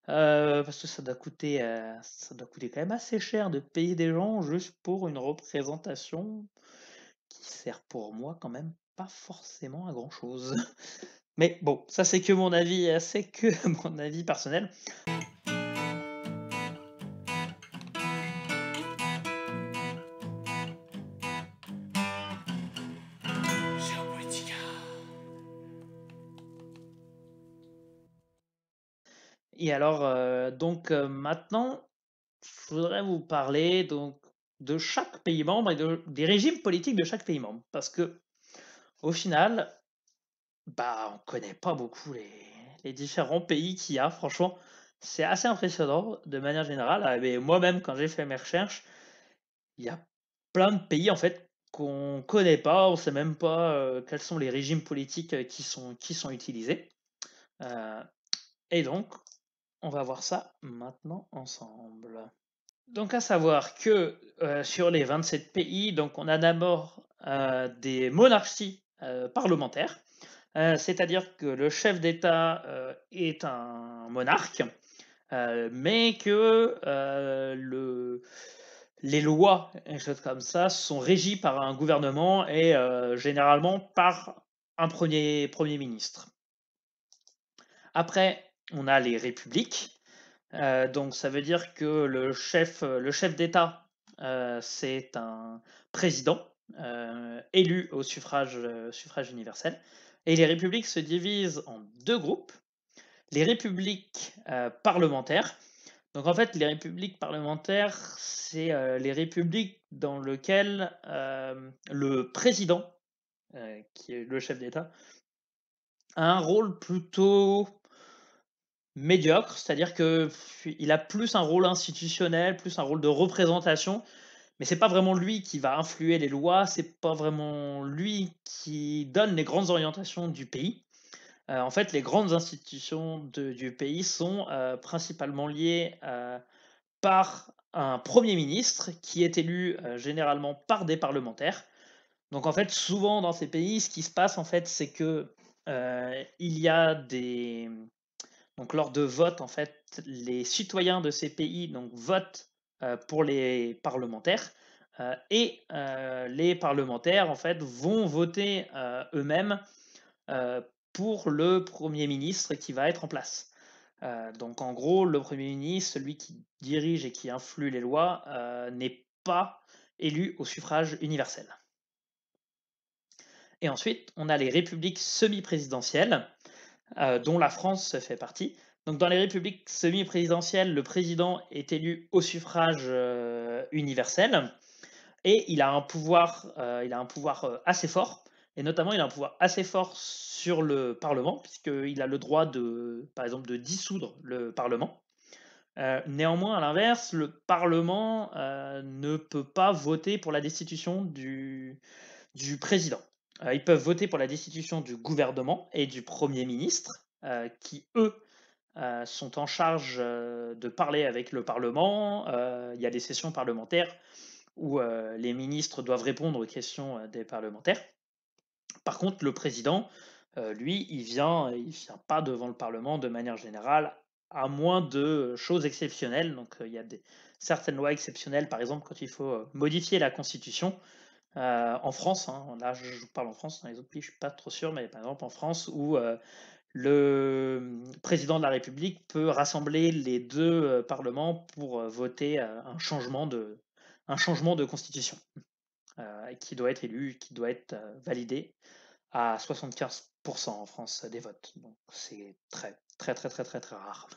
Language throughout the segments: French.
Parce que ça doit coûter quand même assez cher de payer des gens juste pour une représentation qui sert pour moi quand même pas forcément à grand chose. Mais bon, ça c'est que mon avis, c'est que mon avis personnel. Et alors, maintenant, je voudrais vous parler donc de chaque pays membre et des régimes politiques de chaque pays membre. Parce que au final, bah, on connaît pas beaucoup les différents pays qu'il y a. Franchement, c'est assez impressionnant de manière générale. Mais moi-même, quand j'ai fait mes recherches, il y a plein de pays en fait qu'on connaît pas. On sait même pas quels sont les régimes politiques qui sont utilisés. Euh, et donc, on va voir ça maintenant ensemble. Donc, à savoir que sur les 27 pays, donc on a d'abord des monarchies parlementaires, c'est-à-dire que le chef d'État est un monarque, mais que les lois et choses comme ça sont régies par un gouvernement et généralement par un premier ministre. Après, on a les républiques. Donc ça veut dire que le chef d'État, c'est un président élu au suffrage universel. Et les républiques se divisent en deux groupes. Les républiques parlementaires. Donc en fait, les républiques parlementaires, c'est les républiques dans lesquelles le président, qui est le chef d'État, a un rôle plutôt médiocre, c'est-à-dire que il a plus un rôle institutionnel, plus un rôle de représentation, mais c'est pas vraiment lui qui va influer les lois, c'est pas vraiment lui qui donne les grandes orientations du pays. En fait, les grandes institutions du pays sont principalement liées par un premier ministre qui est élu généralement par des parlementaires. Donc en fait, souvent dans ces pays, ce qui se passe en fait, c'est que il y a des donc lors de votes, en fait, les citoyens de ces pays donc, votent pour les parlementaires et les parlementaires en fait vont voter eux-mêmes euh, pour le Premier ministre qui va être en place. Donc en gros, le Premier ministre, celui qui dirige et qui influe les lois, n'est pas élu au suffrage universel. Et ensuite, on a les républiques semi-présidentielles, dont la France fait partie. Donc dans les républiques semi-présidentielles, le président est élu au suffrage universel et il a un pouvoir assez fort. Et notamment, il a un pouvoir assez fort sur le Parlement, puisqu'il a le droit de, par exemple, de dissoudre le Parlement. Néanmoins, à l'inverse, le Parlement ne peut pas voter pour la destitution du président. Ils peuvent voter pour la destitution du gouvernement et du Premier ministre, qui, eux, sont en charge de parler avec le Parlement. Il y a des sessions parlementaires où les ministres doivent répondre aux questions des parlementaires. Par contre, le président, lui, il vient pas devant le Parlement de manière générale, à moins de choses exceptionnelles. Donc, il y a certaines lois exceptionnelles, par exemple, quand il faut modifier la Constitution. En France, hein, là je parle en France, dans les autres pays je suis pas trop sûr, mais par exemple en France où le président de la République peut rassembler les deux parlements pour voter un changement de constitution qui doit être élu, qui doit être validé à 75% en France des votes. Donc c'est très très très très très très rare.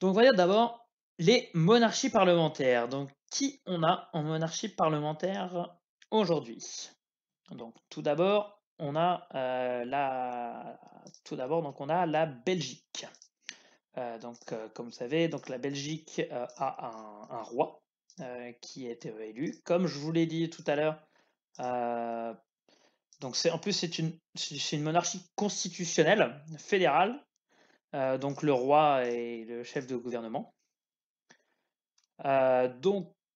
Donc voilà d'abord les monarchies parlementaires. Donc qui on a en monarchie parlementaire aujourd'hui? Donc tout d'abord, on a on a la Belgique. Comme vous savez, donc la Belgique a un roi qui a été élu. Comme je vous l'ai dit tout à l'heure, euh, donc en plus c'est une monarchie constitutionnelle fédérale. Donc le roi est le chef de gouvernement.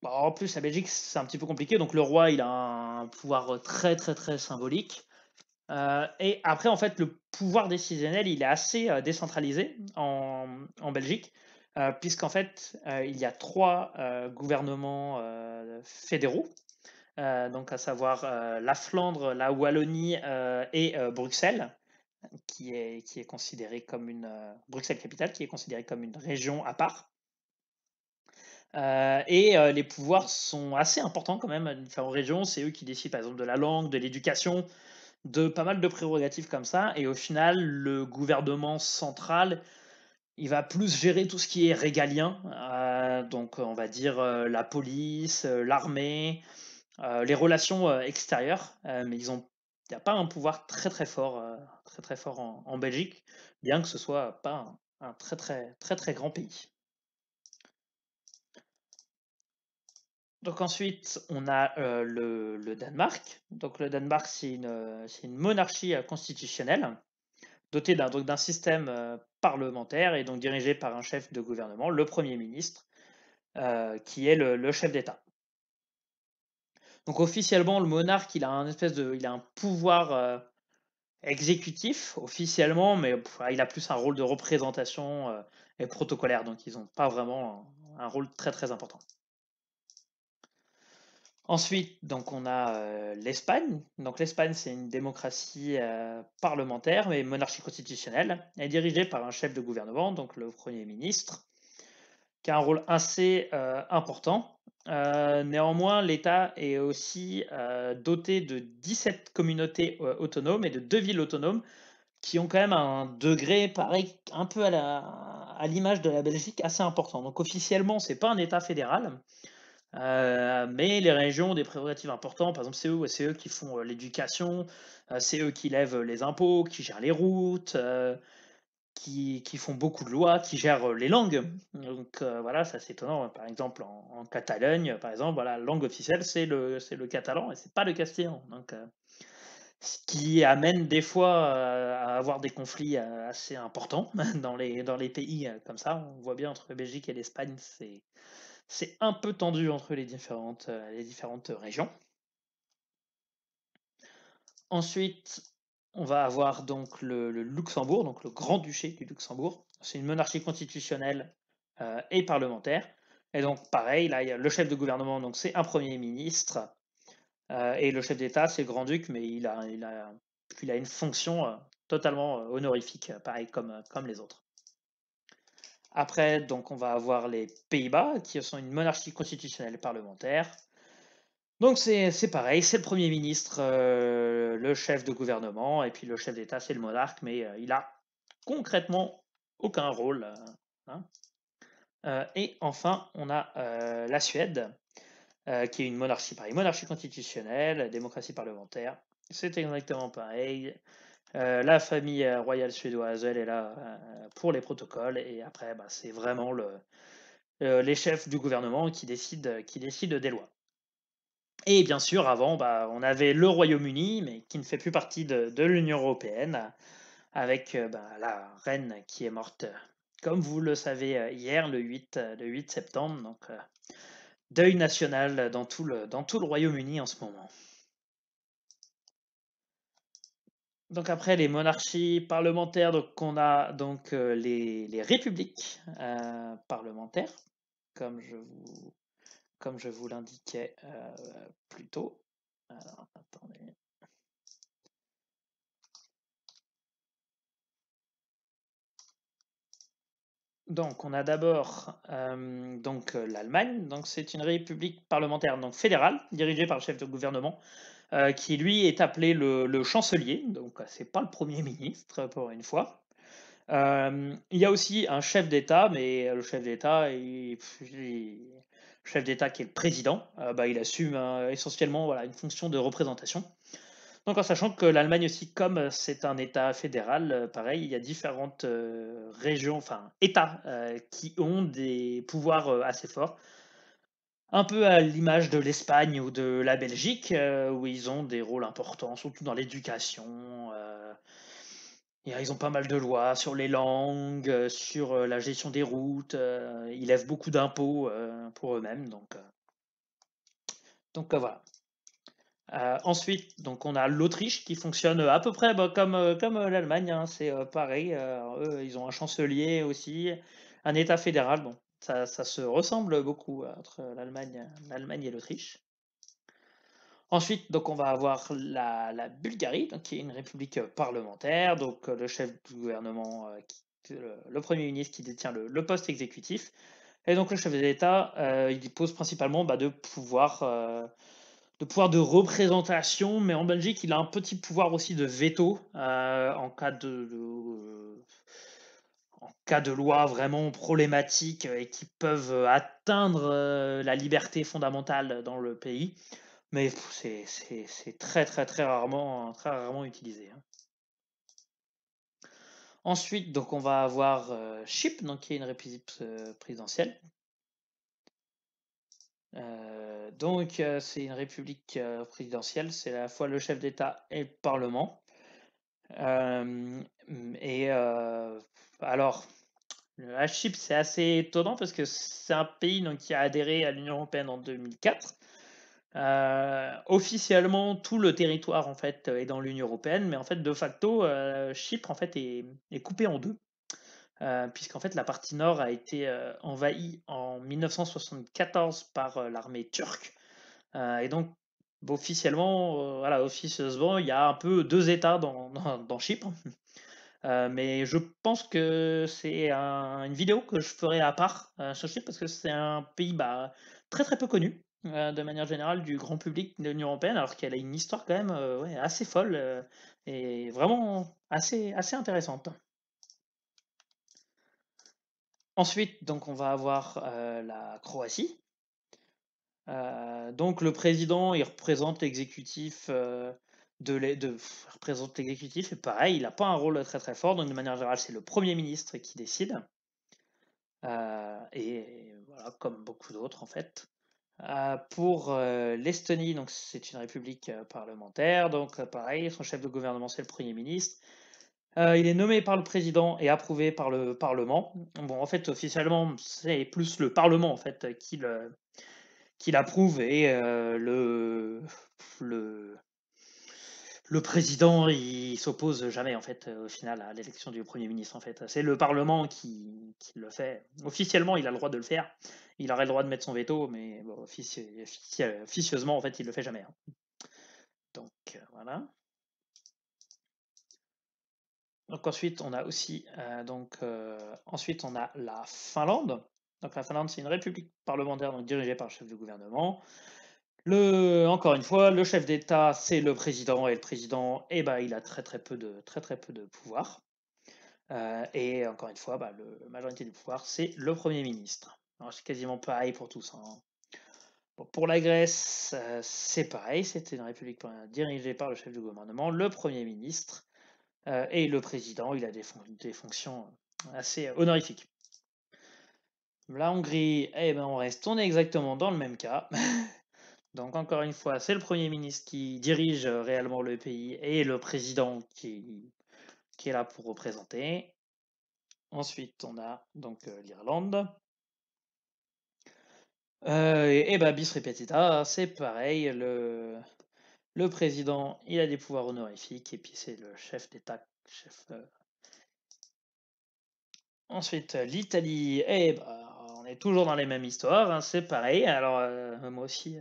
En plus la Belgique c'est un petit peu compliqué. Donc le roi il a un pouvoir très très très symbolique. Et après, en fait, le pouvoir décisionnel, il est assez décentralisé en Belgique, puisqu'en fait, il y a trois gouvernements fédéraux, donc à savoir la Flandre, la Wallonie et Bruxelles, qui est considérée comme une Bruxelles capitale, qui est considérée comme une région à part. Et les pouvoirs sont assez importants quand même à différentes régions. C'est eux qui décident par exemple de la langue, de l'éducation, de pas mal de prérogatives comme ça. Et au final, le gouvernement central, il va plus gérer tout ce qui est régalien. Donc on va dire la police, l'armée, les relations extérieures. Mais il n'y a pas un pouvoir très très fort, très très fort en Belgique, bien que ce soit pas un très très très très grand pays. Donc ensuite, on a le Danemark. Donc le Danemark, c'est une monarchie constitutionnelle dotée d'un système parlementaire et donc dirigé par un chef de gouvernement, le Premier ministre, qui est le chef d'État. Donc officiellement, le monarque, il a un pouvoir exécutif officiellement, mais il a plus un rôle de représentation et protocolaire. Donc ils n'ont pas vraiment un rôle très très important. Ensuite, donc on a l'Espagne. Donc l'Espagne, c'est une démocratie parlementaire, mais monarchie constitutionnelle. Elle est dirigée par un chef de gouvernement, donc le Premier ministre, qui a un rôle assez important. Néanmoins, l'État est aussi doté de 17 communautés autonomes et de 2 villes autonomes qui ont quand même un degré, pareil, un peu à l'image de la Belgique, assez important. Donc officiellement, c'est pas un État fédéral, mais les régions ont des prérogatives importantes. Par exemple, c'est eux qui font l'éducation, c'est eux qui lèvent les impôts, qui gèrent les routes, qui font beaucoup de lois, qui gèrent les langues. Donc voilà, ça c'est étonnant. Par exemple, en Catalogne, par exemple, voilà, la langue officielle c'est le catalan et c'est pas le castillan. Donc ce qui amène des fois à avoir des conflits assez importants dans les pays comme ça. On voit bien entre la Belgique et l'Espagne, c'est un peu tendu entre les différentes régions. Ensuite, on va avoir donc le Luxembourg, donc le Grand-Duché du Luxembourg. C'est une monarchie constitutionnelle et parlementaire. Et donc, pareil, là, il y a le chef de gouvernement, donc c'est un Premier ministre, et le chef d'État, c'est le Grand-Duc, mais il a une fonction totalement honorifique, pareil comme les autres. Après, donc, on va avoir les Pays-Bas, qui sont une monarchie constitutionnelle et parlementaire. Donc c'est pareil, c'est le Premier ministre, le chef de gouvernement, et puis le chef d'État, c'est le monarque, mais il a concrètement aucun rôle. Hein. Et enfin, on a la Suède, qui est une monarchie, pareil, monarchie constitutionnelle, démocratie parlementaire. C'est exactement pareil. La famille royale suédoise, elle est là pour les protocoles, et après, bah, c'est vraiment les chefs du gouvernement qui décident des lois. Et bien sûr, avant, bah, on avait le Royaume-Uni, mais qui ne fait plus partie de l'Union européenne, avec bah, la reine qui est morte, comme vous le savez, hier, le 8 septembre. Donc, deuil national dans tout le Royaume-Uni en ce moment. Donc après les monarchies parlementaires, donc on a donc les républiques parlementaires, comme je vous l'indiquais plus tôt. Alors, attendez. Donc, on a d'abord l'Allemagne. Donc, c'est une république parlementaire donc fédérale, dirigée par le chef de gouvernement, qui lui est appelé le chancelier. Donc, c'est pas le premier ministre pour une fois. Il y a aussi un chef d'État, mais le chef d'État, le chef d'État qui est le président, bah, il assume essentiellement voilà, une fonction de représentation. Donc en sachant que l'Allemagne aussi, comme c'est un État fédéral, pareil, il y a différentes régions, enfin États, qui ont des pouvoirs assez forts. Un peu à l'image de l'Espagne ou de la Belgique, où ils ont des rôles importants, surtout dans l'éducation. Et, ils ont pas mal de lois sur les langues, sur la gestion des routes. Ils lèvent beaucoup d'impôts pour eux-mêmes. Donc voilà. Ensuite, donc on a l'Autriche qui fonctionne à peu près comme l'Allemagne, hein, c'est pareil. Eux, ils ont un chancelier aussi, un État fédéral. Bon, ça se ressemble beaucoup entre l'Allemagne et l'Autriche. Ensuite, donc on va avoir la Bulgarie, donc, qui est une république parlementaire. Donc le chef du gouvernement, le Premier ministre qui détient le poste exécutif. Et donc le chef de l'État, il dispose principalement de pouvoir de représentation, mais en Belgique, il a un petit pouvoir aussi de veto en cas de loi vraiment problématique et qui peuvent atteindre la liberté fondamentale dans le pays. Mais c'est très très très rarement utilisé, hein. Ensuite, donc on va avoir Chypre, donc qui est une république présidentielle. C'est une république présidentielle, c'est à la fois le chef d'État et le Parlement. Euh, et alors, la Chypre, c'est assez étonnant parce que c'est un pays donc, qui a adhéré à l'Union européenne en 2004. Officiellement, tout le territoire en fait est dans l'Union européenne, mais en fait de facto, Chypre en fait est coupé en deux, puisqu'en fait la partie nord a été envahie en 1974 par l'armée turque, et donc officiellement, voilà, officieusement, il y a un peu deux États dans Chypre. Mais je pense que c'est une vidéo que je ferai à part sur Chypre parce que c'est un pays très très peu connu de manière générale du grand public de l'Union européenne, alors qu'elle a une histoire quand même ouais, assez folle et vraiment assez intéressante. Ensuite, donc on va avoir la Croatie. Donc le président, il représente l'exécutif représente l'exécutif et pareil, il n'a pas un rôle très très fort. Donc de manière générale, c'est le Premier ministre qui décide. Et voilà, comme beaucoup d'autres en fait. Pour l'Estonie, donc c'est une république parlementaire, donc pareil, son chef de gouvernement c'est le Premier ministre. Il est nommé par le président et approuvé par le Parlement. Bon, en fait, officiellement, c'est plus le Parlement en fait qui l'approuve et le, le président, il s'oppose jamais en fait au final à l'élection du Premier ministre en fait. C'est le Parlement qui le fait. Officiellement, il a le droit de le faire. Il aurait le droit de mettre son veto, mais bon, officieusement en fait, il le fait jamais, hein. Donc voilà. Donc ensuite, on a aussi ensuite on a la Finlande. Donc la Finlande, c'est une république parlementaire donc dirigée par le chef de gouvernement. Encore une fois, le chef d'État, c'est le président, et le président, il a très très peu de pouvoir. Et encore une fois, la majorité du pouvoir, c'est le Premier ministre. Alors, c'est quasiment pareil pour tous, hein. Bon, pour la Grèce, c'est pareil, c'était une république dirigée par le chef du gouvernement, le Premier ministre, et le président, il a des fonctions assez honorifiques. La Hongrie, on est exactement dans le même cas. Donc encore une fois, c'est le Premier ministre qui dirige réellement le pays et le président qui est là pour représenter. Ensuite, on a donc l'Irlande. Bis repetita, c'est pareil. Le président, il a des pouvoirs honorifiques et puis c'est le chef d'État. Ensuite, l'Italie, on est toujours dans les mêmes histoires, hein, c'est pareil. Alors, moi aussi,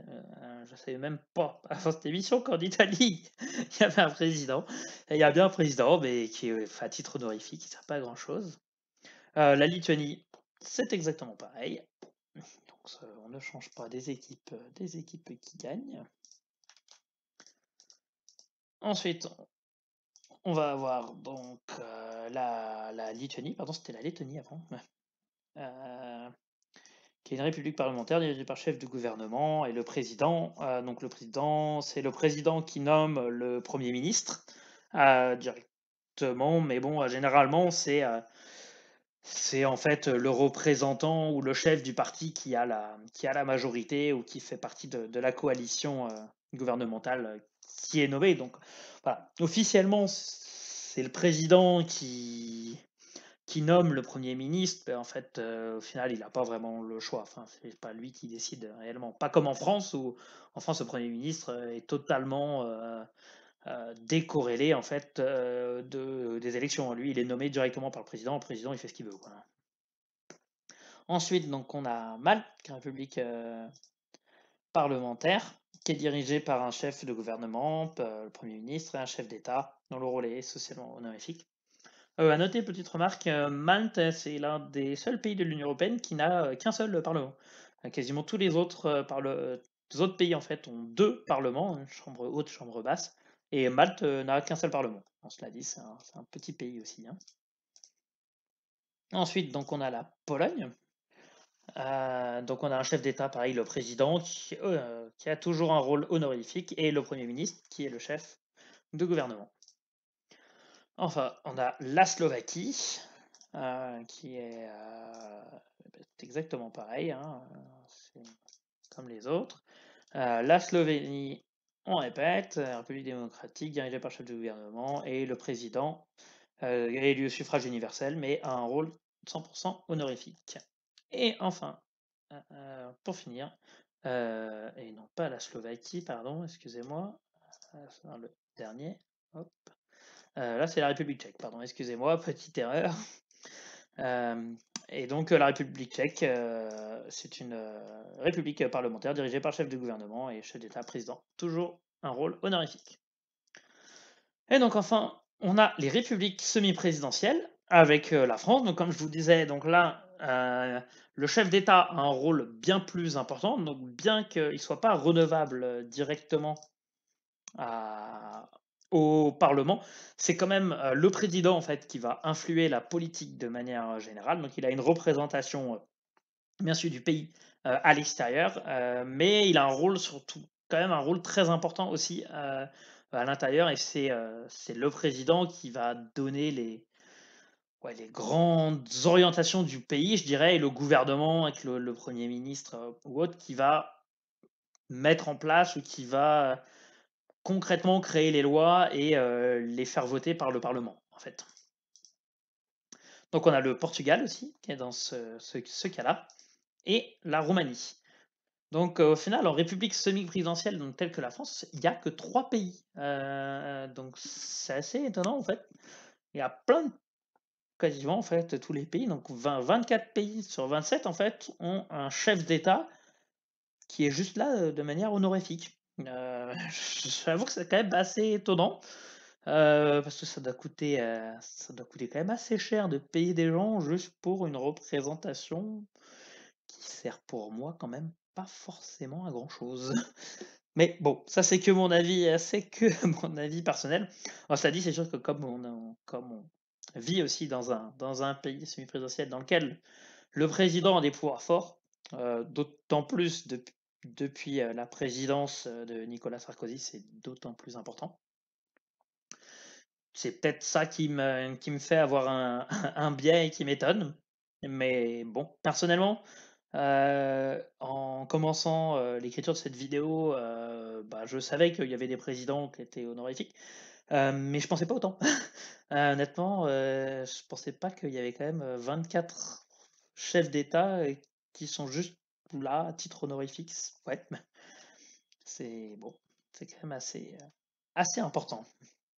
je ne savais même pas avant cette émission qu'en Italie, il y avait un président. Et il y a bien un président, mais qui est à titre honorifique, qui ne sert pas à grand-chose. La Lituanie, c'est exactement pareil. Donc, on ne change pas des équipes qui gagnent. Ensuite, on va avoir donc la Lituanie, pardon, c'était la Lettonie avant. Qui est une république parlementaire dirigée par le chef du gouvernement et le président. Donc le président, c'est le président qui nomme le Premier ministre directement, mais bon, généralement, c'est en fait le représentant ou le chef du parti qui a la majorité ou qui fait partie de la coalition gouvernementale qui est nommé. Donc voilà, officiellement, c'est le président qui nomme le Premier ministre, ben, en fait, au final, il n'a pas vraiment le choix. Enfin, c'est pas lui qui décide réellement. Pas comme en France, où en France, le Premier ministre est totalement décorrélé en fait des élections. Lui, il est nommé directement par le président. Le président, il fait ce qu'il veut, quoi. Ensuite, donc, on a Malte, qui est une république parlementaire, qui est dirigée par un chef de gouvernement, le Premier ministre, et un chef d'État, dont le rôle est socialement honorifique. À noter, petite remarque, Malte, c'est l'un des seuls pays de l'Union européenne qui n'a qu'un seul parlement. Quasiment tous les autres, les autres pays en fait ont deux parlements, une chambre haute, chambre basse, et Malte n'a qu'un seul parlement. On cela dit, c'est un petit pays aussi, hein. Ensuite, donc on a la Pologne. Donc on a un chef d'État, pareil, le président, qui a toujours un rôle honorifique, et le Premier ministre, qui est le chef de gouvernement. Enfin, on a la Slovaquie, qui est exactement pareil, hein, c'est comme les autres. La Slovénie, on répète, République démocratique, dirigée par le chef de gouvernement, et le président est élu au suffrage universel, mais a un rôle 100% honorifique. Et enfin, pour finir, et non pas la Slovaquie, pardon, excusez-moi, c'est le dernier, hop. Là, c'est la République tchèque, pardon, excusez-moi, petite erreur. Et donc, la République tchèque, c'est une république parlementaire dirigée par le chef de gouvernement et chef d'État président. Toujours un rôle honorifique. Et donc, enfin, on a les républiques semi-présidentielles avec la France. Donc, comme je vous disais, donc là, le chef d'État a un rôle bien plus important. Donc, bien qu'il ne soit pas redevable directement au Parlement, c'est quand même le président en fait qui va influer la politique de manière générale. Donc il a une représentation bien sûr du pays à l'extérieur, mais il a un rôle surtout quand même un rôle très important aussi à l'intérieur, et c'est le président qui va donner les grandes orientations du pays, je dirais, et le gouvernement avec le Premier ministre ou autre qui va mettre en place ou qui va concrètement créer les lois et les faire voter par le Parlement, en fait. Donc on a le Portugal aussi, qui est dans ce cas-là, et la Roumanie. Donc au final, en république semi-présidentielle, donc telle que la France, il n'y a que 3 pays. Donc c'est assez étonnant en fait. Il y a plein de, quasiment en fait, tous les pays, donc 24 pays sur 27 en fait, ont un chef d'État qui est juste là de manière honorifique. J'avoue que c'est quand même assez étonnant. Parce que ça doit coûter quand même assez cher de payer des gens juste pour une représentation qui sert pour moi quand même pas forcément à grand chose. Mais bon, ça c'est que mon avis, c'est que mon avis personnel. Alors cela dit, c'est sûr que comme on vit aussi dans un pays semi-présidentiel dans lequel le président a des pouvoirs forts, d'autant plus depuis la présidence de Nicolas Sarkozy, c'est d'autant plus important. C'est peut-être ça qui me fait avoir un biais et qui m'étonne. Mais bon, personnellement, en commençant l'écriture de cette vidéo, bah, je savais qu'il y avait des présidents qui étaient honorifiques, mais je pensais pas autant. Honnêtement, je pensais pas qu'il y avait quand même 24 chefs d'État qui sont juste là à titre honorifique. Ouais, c'est bon, c'est quand même assez important.